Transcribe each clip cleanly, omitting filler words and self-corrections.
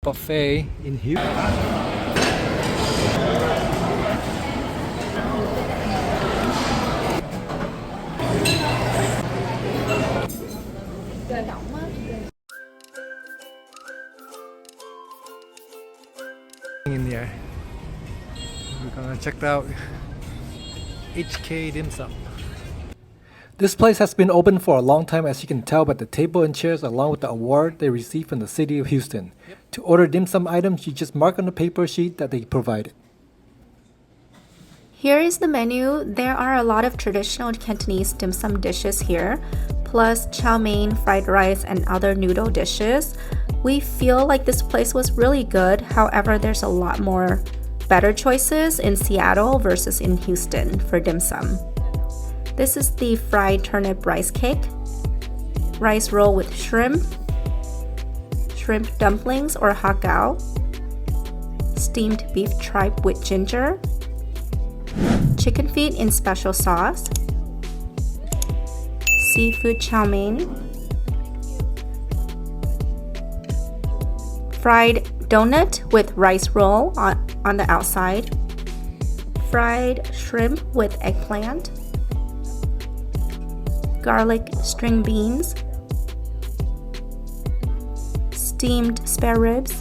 buffet in Houston. In there, we're gonna check out HK DIMSUM. This place has been open for a long time, as you can tell by the table and chairs along with the award they received from the city of Houston. To order dim sum items, you just mark on the paper sheet that they provided. Here is the menu. There are a lot of traditional Cantonese dim sum dishes here, plus chow mein, fried rice, and other noodle dishes. We feel like this place was really good, however there's a lot more better choices in Seattle versus in Houston for dim sum. This is the fried turnip rice cake, rice roll with shrimp dumplings or hakao, steamed beef tripe with ginger, chicken feet in special sauce, seafood chow mein, fried donut with rice roll on the outside, fried shrimp with eggplant, garlic string beans, steamed spare ribs.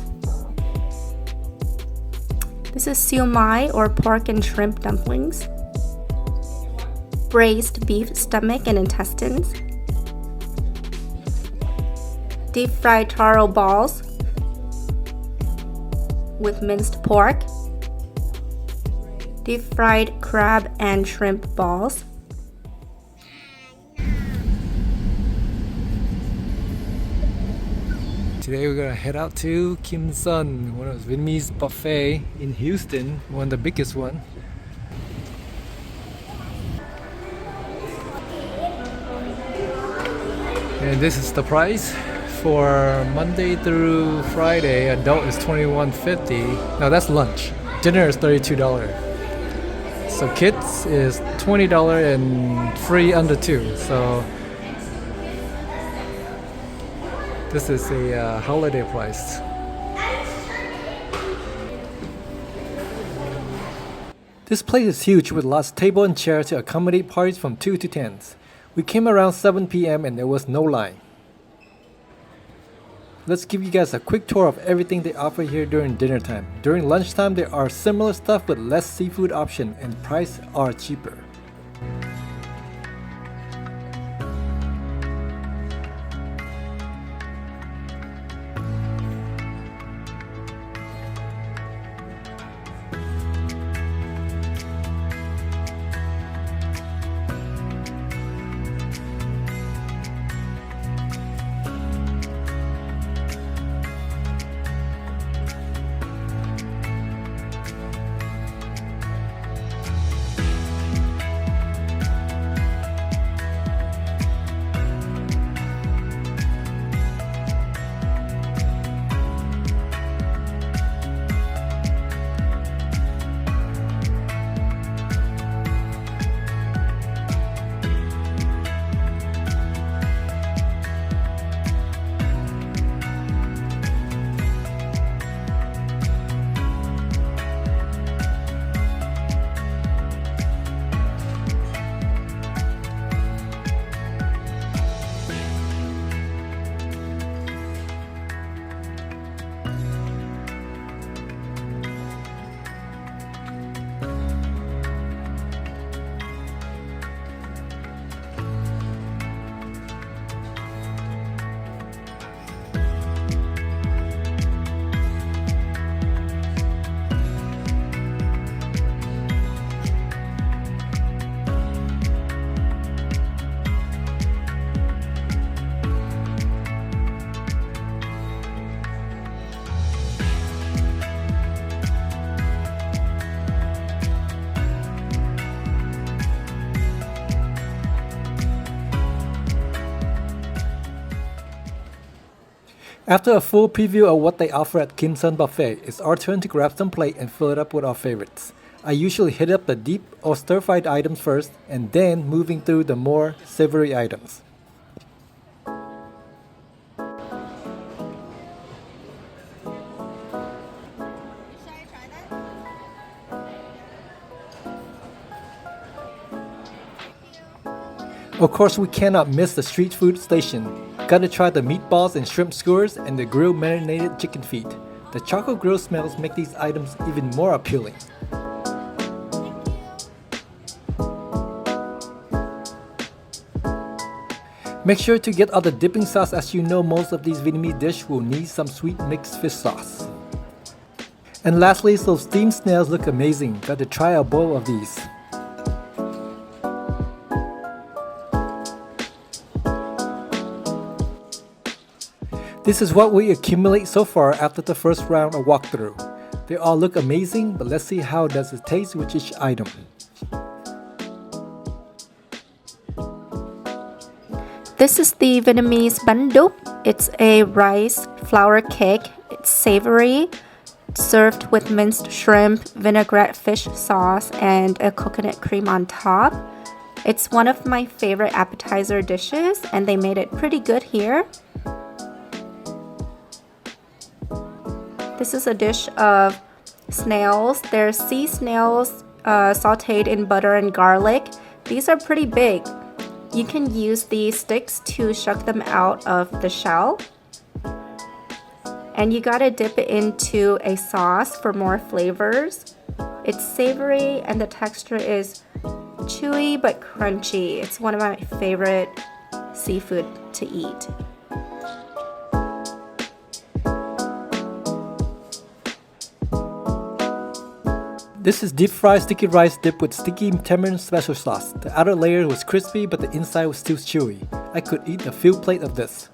This is siu mai or pork and shrimp dumplings, braised beef stomach and intestines, deep fried taro balls with minced pork, deep fried crab and shrimp balls, Today we're gonna head out to Kim Sun, one of the Vietnamese buffet in Houston, one of the biggest one. And this is the price for Monday through Friday. Adult is $21.50. Now that's lunch. Dinner is $32. So kids is $20 and free under 2. So this is a holiday price. This place is huge with lots of tables and chairs to accommodate parties from 2 to 10s. We came around 7 p.m. and there was no line. Let's give you guys a quick tour of everything they offer here during dinner time. During lunchtime there are similar stuff with less seafood option and price are cheaper. After a full preview of what they offer at Kim Sun Buffet, it's our turn to grab some plate and fill it up with our favorites. I usually hit up the deep or stir-fried items first and then moving through the more savory items. Of course, we cannot miss the street food station. Gotta try the meatballs and shrimp skewers and the grilled marinated chicken feet. The charcoal grill smells make these items even more appealing. Make sure to get all the dipping sauce, as you know most of these Vietnamese dishes will need some sweet mixed fish sauce. And lastly, those steamed snails look amazing. Got to try a bowl of these. This is what we accumulate so far after the first round of walkthrough. They all look amazing, but let's see how does it taste with each item. This is the Vietnamese bánh đúc. It's a rice flour cake. It's savory, served with minced shrimp, vinaigrette fish sauce, and a coconut cream on top. It's one of my favorite appetizer dishes, and they made it pretty good here. This is a dish of snails. They're sea snails sauteed in butter and garlic. These are pretty big. You can use these sticks to shuck them out of the shell. And you gotta dip it into a sauce for more flavors. It's savory and the texture is chewy but crunchy. It's one of my favorite seafood to eat. This is deep fried sticky rice dipped with sticky tamarind special sauce. The outer layer was crispy but the inside was still chewy. I could eat a full plate of this.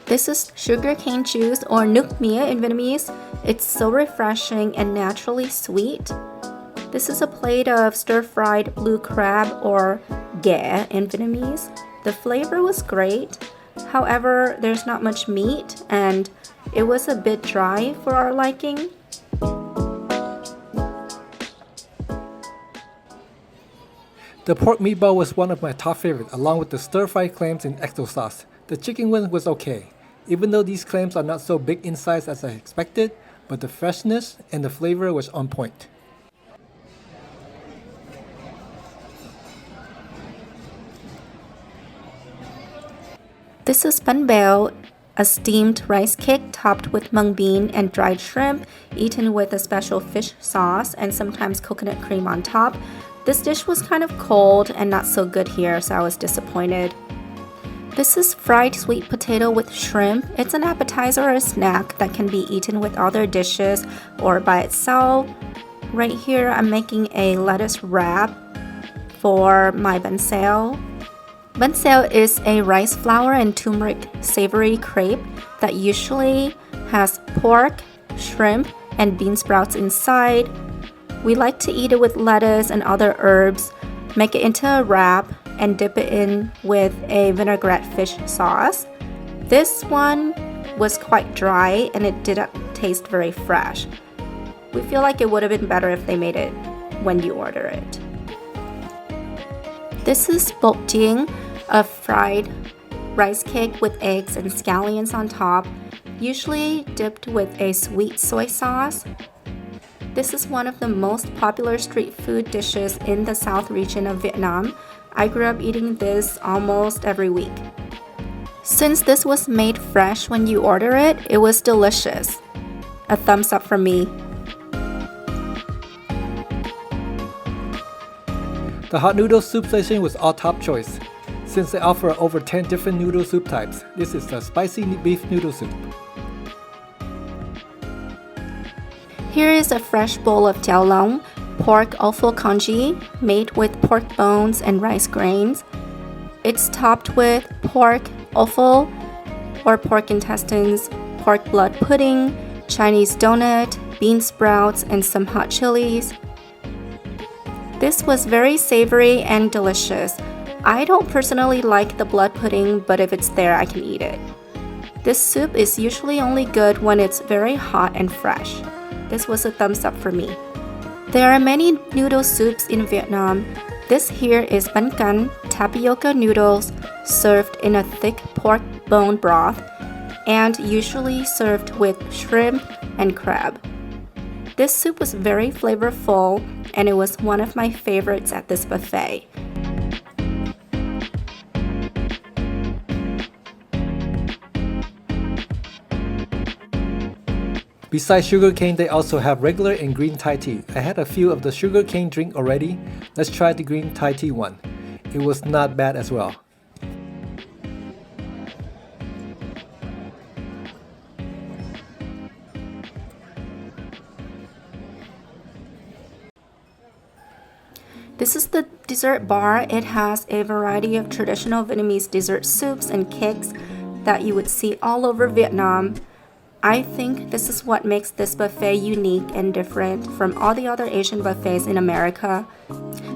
This is sugarcane juice or nước mía in Vietnamese. It's so refreshing and naturally sweet. This is a plate of stir-fried blue crab or ghẹ in Vietnamese. The flavor was great. However, there's not much meat and it was a bit dry for our liking. The pork meatball was one of my top favorites, along with the stir-fried clams in XO sauce. The chicken one was okay, even though these clams are not so big in size as I expected, but the freshness and the flavor was on point. This is bánh bèo, a steamed rice cake topped with mung bean and dried shrimp, eaten with a special fish sauce and sometimes coconut cream on top. This dish was kind of cold and not so good here, so I was disappointed. This is fried sweet potato with shrimp. It's an appetizer or a snack that can be eaten with other dishes or by itself. Right here, I'm making a lettuce wrap for my bánh xèo. Bánh xèo is a rice flour and turmeric savory crepe that usually has pork, shrimp, and bean sprouts inside. We like to eat it with lettuce and other herbs, make it into a wrap, and dip it in with a vinaigrette fish sauce. This one was quite dry and it didn't taste very fresh. We feel like it would have been better if they made it when you order it. This is bột chiên, a fried rice cake with eggs and scallions on top, usually dipped with a sweet soy sauce. This is one of the most popular street food dishes in the South region of Vietnam. I grew up eating this almost every week. Since this was made fresh when you order it, it was delicious. A thumbs up from me. The hot noodle soup station was our top choice, since they offer over 10 different noodle soup types. This is the spicy beef noodle soup. Here is a fresh bowl of jiao long, pork offal congee, made with pork bones and rice grains. It's topped with pork offal or pork intestines, pork blood pudding, Chinese donut, bean sprouts, and some hot chilies. This was very savory and delicious. I don't personally like the blood pudding, but if it's there, I can eat it. This soup is usually only good when it's very hot and fresh. This was a thumbs up for me. There are many noodle soups in Vietnam. This here is bánh canh, tapioca noodles served in a thick pork bone broth and usually served with shrimp and crab. This soup was very flavorful and it was one of my favorites at this buffet. Besides sugarcane, they also have regular and green Thai tea. I had a few of the sugarcane drink already. Let's try the green Thai tea one. It was not bad as well. This is the dessert bar. It has a variety of traditional Vietnamese dessert soups and cakes that you would see all over Vietnam. I think this is what makes this buffet unique and different from all the other Asian buffets in America.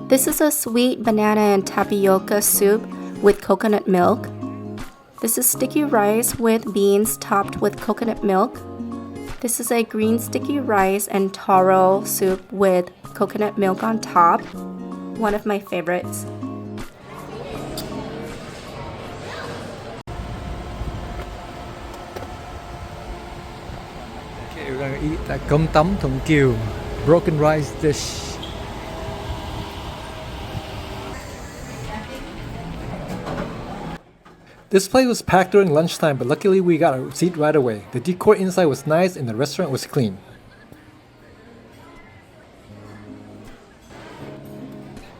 This is a sweet banana and tapioca soup with coconut milk. This is sticky rice with beans topped with coconut milk. This is a green sticky rice and taro soup with coconut milk on top. One of my favorites. Okay, we're gonna eat that Com Tam Thuan Kieu broken rice dish. This place was packed during lunchtime, but luckily we got a seat right away. The decor inside was nice and the restaurant was clean.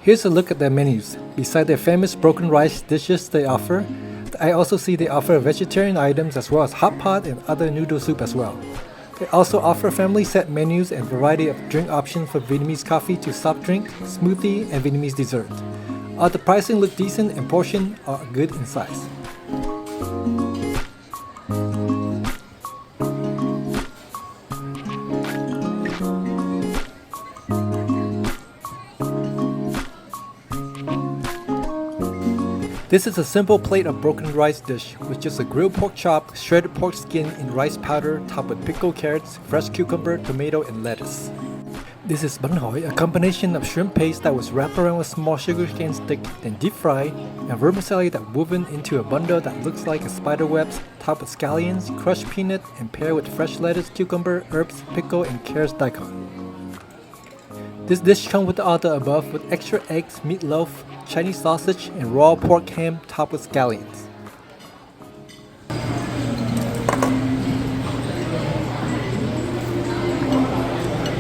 Here's a look at their menus. Beside their famous broken rice dishes they offer, I also see they offer vegetarian items as well as hot pot and other noodle soup as well. They also offer family set menus and variety of drink options from Vietnamese coffee to soft drink, smoothie, and Vietnamese dessert. All the pricing look decent and portion are good in size. This is a simple plate of broken rice dish with just a grilled pork chop, shredded pork skin in rice powder topped with pickled carrots, fresh cucumber, tomato, and lettuce. This is bánh hỏi, a combination of shrimp paste that was wrapped around a small sugarcane stick, then deep fried, and vermicelli that woven into a bundle that looks like a spider webs, topped with scallions, crushed peanut, and paired with fresh lettuce, cucumber, herbs, pickle, and carrots daikon. This dish comes with all the above with extra eggs, meatloaf, Chinese sausage, and raw pork ham topped with scallions.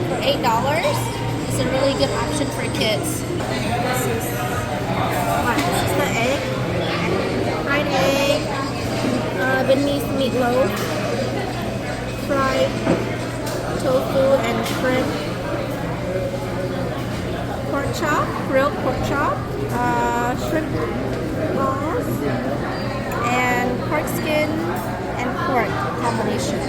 For $8, it's a really good option for kids. This is the egg, fried egg, Vietnamese meatloaf, fried tofu and shrimp, pork chop, grilled pork chop, shrimp balls, and pork skin and pork combination.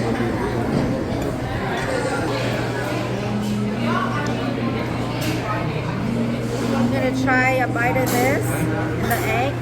I'm gonna try a bite of this and the egg.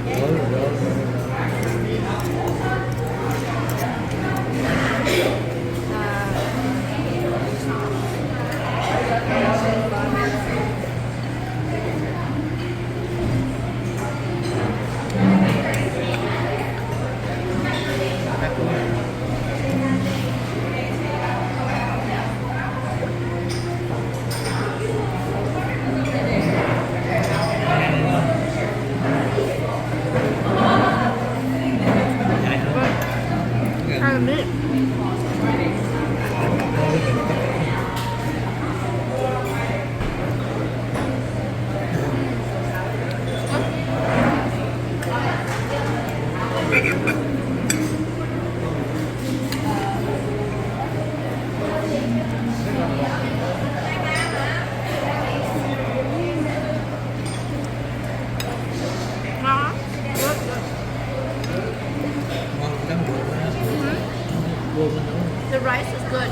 The rice is good.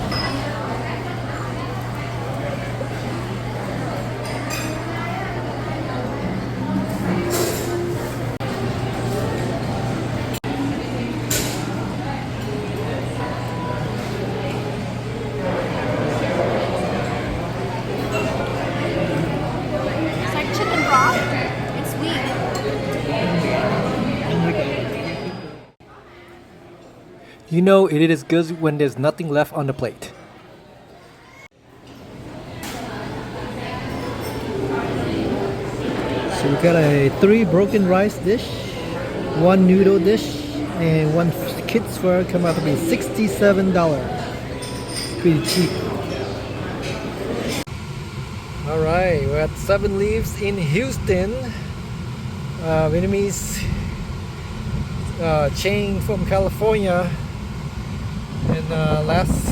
It's like chicken broth. It's sweet. You know it is good when there's nothing left on the plate. we got a 3 broken rice dish, 1 noodle dish, and 1 kids fur. Come out to be $67. Pretty cheap. Alright, we're at 7 Leaves in Houston. Vietnamese chain from California. And last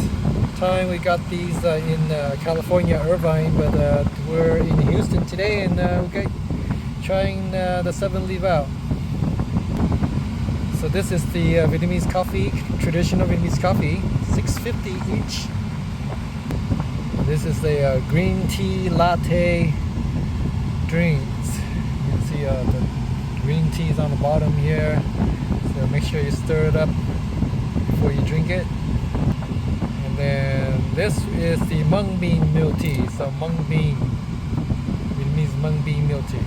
time we got these in California, Irvine, but we're in Houston today, and we're trying the 7 Leaf out. So this is the Vietnamese coffee, traditional Vietnamese coffee, $6.50 each. This is the green tea latte drinks. You can see the green tea is on the bottom here, so make sure you stir it up before you drink it. And then this is the mung bean milk tea, so mung bean, Vietnamese mung bean milk tea.